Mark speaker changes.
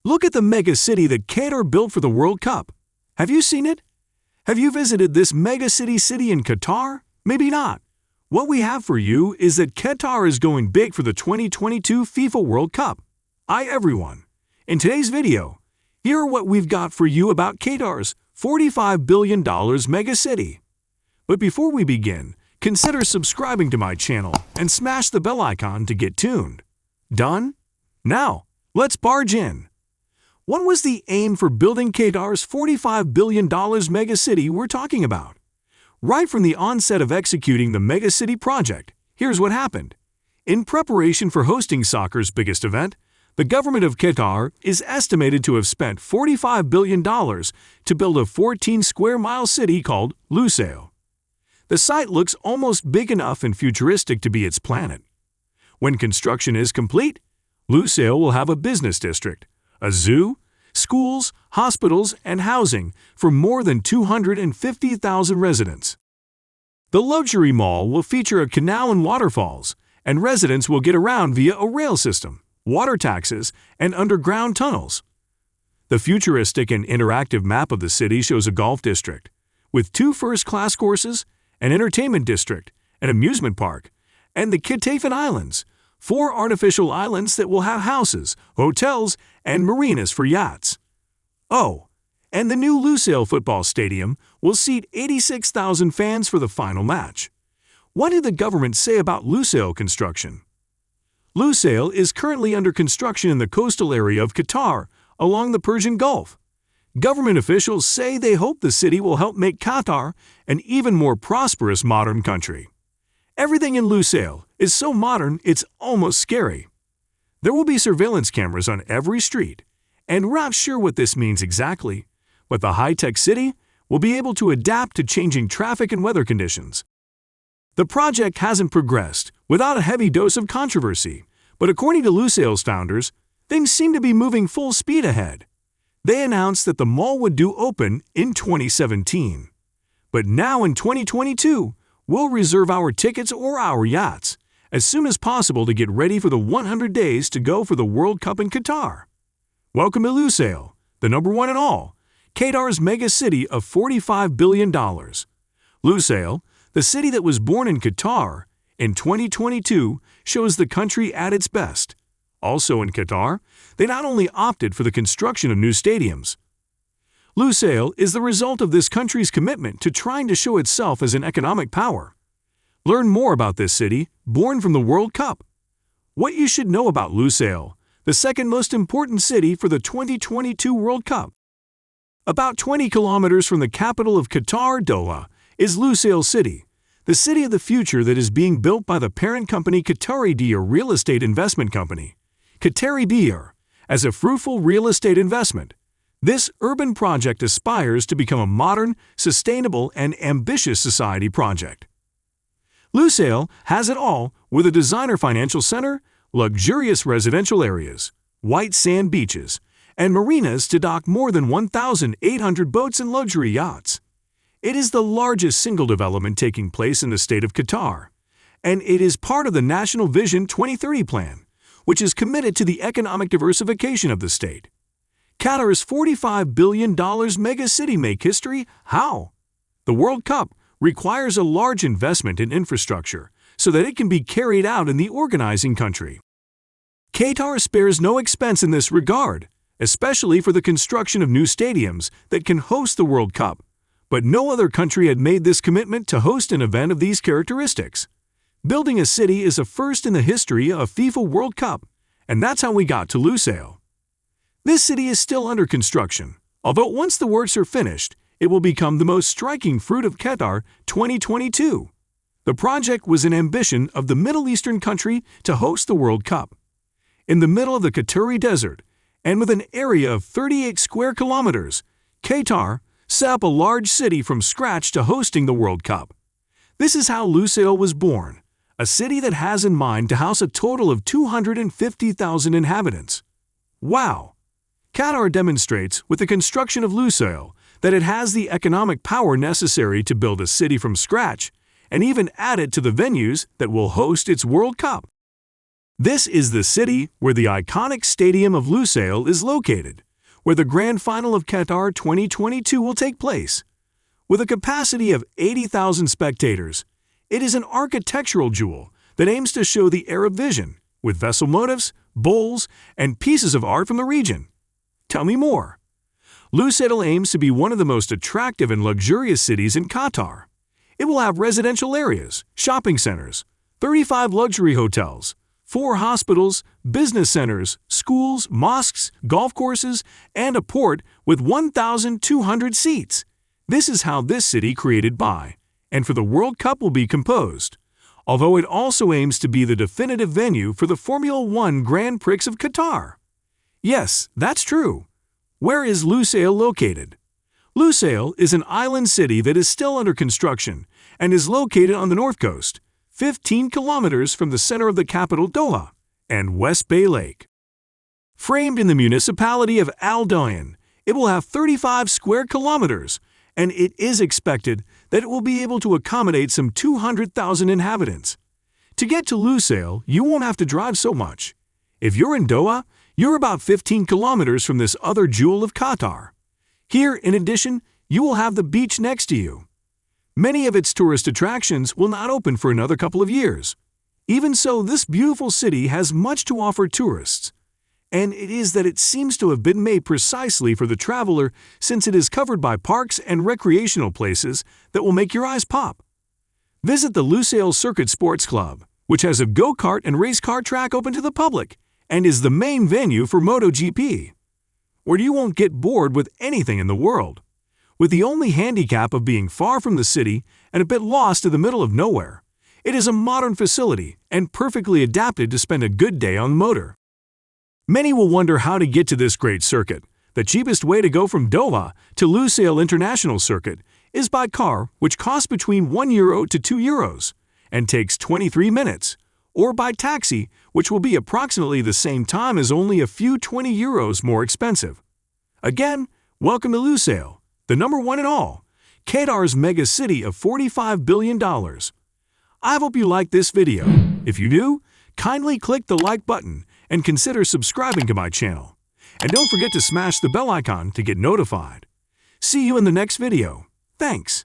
Speaker 1: Look at the megacity that Qatar built for the World Cup. Have you seen it? Have you visited this megacity city in Qatar? Maybe not. What we have for you is that Qatar is going big for the 2022 FIFA World Cup. Hi everyone. In today's video, here are what we've got for you about Qatar's $45 billion megacity. But before we begin, consider subscribing to my channel and smash the bell icon to get tuned. Done? Now, let's barge in. What was the aim for building Qatar's $45 billion megacity we're talking about? Right from the onset of executing the megacity project, here's what happened. In preparation for hosting soccer's biggest event, the government of Qatar is estimated to have spent $45 billion to build a 14-square-mile city called Lusail. The site looks almost big enough and futuristic to be its planet. When construction is complete, Lusail will have a business district, a zoo, schools, hospitals, and housing for more than 250,000 residents. The luxury mall will feature a canal and waterfalls, and residents will get around via a rail system, water taxis, and underground tunnels. The futuristic and interactive map of the city shows a golf district, with 2 first-class courses, an entertainment district, an amusement park, and the Kitafan Islands, 4 artificial islands that will have houses, hotels, and marinas for yachts. Oh, and the new Lusail football stadium will seat 86,000 fans for the final match. What did the government say about Lusail construction? Lusail is currently under construction in the coastal area of Qatar, along the Persian Gulf. Government officials say they hope the city will help make Qatar an even more prosperous modern country. Everything in Lusail is so modern it's almost scary. There will be surveillance cameras on every street, and we're not sure what this means exactly, but the high-tech city will be able to adapt to changing traffic and weather conditions. The project hasn't progressed without a heavy dose of controversy, but according to Lusail's founders, things seem to be moving full speed ahead. They announced that the mall would open in 2017. But now in 2022, we'll reserve our tickets or our yachts as soon as possible to get ready for the 100 days to go for the World Cup in Qatar. Welcome to Lusail, the #1 in all, Qatar's mega city of $45 billion. Lusail, the city that was born in Qatar, in 2022 shows the country at its best. Also in Qatar, they not only opted for the construction of new stadiums. Lusail is the result of this country's commitment to trying to show itself as an economic power. Learn more about this city, born from the World Cup. What you should know about Lusail, the second most important city for the 2022 World Cup. About 20 kilometers from the capital of Qatar, Doha, is Lusail City, the city of the future that is being built by the parent company Qatar Is real estate investment company. Qatar Is, as a fruitful real estate investment. This urban project aspires to become a modern, sustainable, and ambitious society project. Lusail has it all with a designer financial center, luxurious residential areas, white sand beaches, and marinas to dock more than 1,800 boats and luxury yachts. It is the largest single development taking place in the state of Qatar, and it is part of the National Vision 2030 plan, which is committed to the economic diversification of the state. Qatar's $45 billion megacity make history? How? The World Cup requires a large investment in infrastructure so that it can be carried out in the organizing country. Qatar spares no expense in this regard, especially for the construction of new stadiums that can host the World Cup, but no other country had made this commitment to host an event of these characteristics. Building a city is a first in the history of FIFA World Cup, and that's how we got to Lusail. This city is still under construction, although once the works are finished, it will become the most striking fruit of Qatar 2022. The project was an ambition of the Middle Eastern country to host the World Cup. In the middle of the Qatari desert, and with an area of 38 square kilometers, Qatar set up a large city from scratch to hosting the World Cup. This is how Lusail was born, a city that has in mind to house a total of 250,000 inhabitants. Wow! Qatar demonstrates with the construction of Lusail that it has the economic power necessary to build a city from scratch and even add it to the venues that will host its World Cup. This is the city where the iconic Stadium of Lusail is located, where the grand final of Qatar 2022 will take place. With a capacity of 80,000 spectators, it is an architectural jewel that aims to show the Arab vision, with vessel motifs, bowls, and pieces of art from the region. Tell me more. Lusail aims to be one of the most attractive and luxurious cities in Qatar. It will have residential areas, shopping centers, 35 luxury hotels, 4 hospitals, business centers, schools, mosques, golf courses, and a port with 1,200 seats. This is how this city created by, and for the World Cup will be composed, although it also aims to be the definitive venue for the Formula One Grand Prix of Qatar. Yes, that's true. Where is Lusail located? Lusail is an island city that is still under construction and is located on the north coast, 15 kilometers from the center of the capital Doha and West Bay Lake. Framed in the municipality of Al Dayan, it will have 35 square kilometers, and it is expected that it will be able to accommodate some 200,000 inhabitants. To get to Lusail, you won't have to drive so much. If you're in Doha, you're about 15 kilometers from this other jewel of Qatar. Here, in addition, you will have the beach next to you. Many of its tourist attractions will not open for another couple of years. Even so, this beautiful city has much to offer tourists. And it is that it seems to have been made precisely for the traveler, since it is covered by parks and recreational places that will make your eyes pop. Visit the Lusail Circuit Sports Club, which has a go-kart and race car track open to the public and is the main venue for MotoGP, where you won't get bored with anything in the world. With the only handicap of being far from the city and a bit lost in the middle of nowhere, it is a modern facility and perfectly adapted to spend a good day on the motor. Many will wonder how to get to this great circuit. The cheapest way to go from Doha to Lusail International Circuit is by car, which costs between €1 to €2 and takes 23 minutes, or by taxi, which will be approximately the same time as only a few €20 more expensive. Again, welcome to Lusail, the #1 in all, Qatar's megacity of $45 billion. I hope you liked this video. If you do, kindly click the like button and consider subscribing to my channel. And don't forget to smash the bell icon to get notified. See you in the next video. Thanks.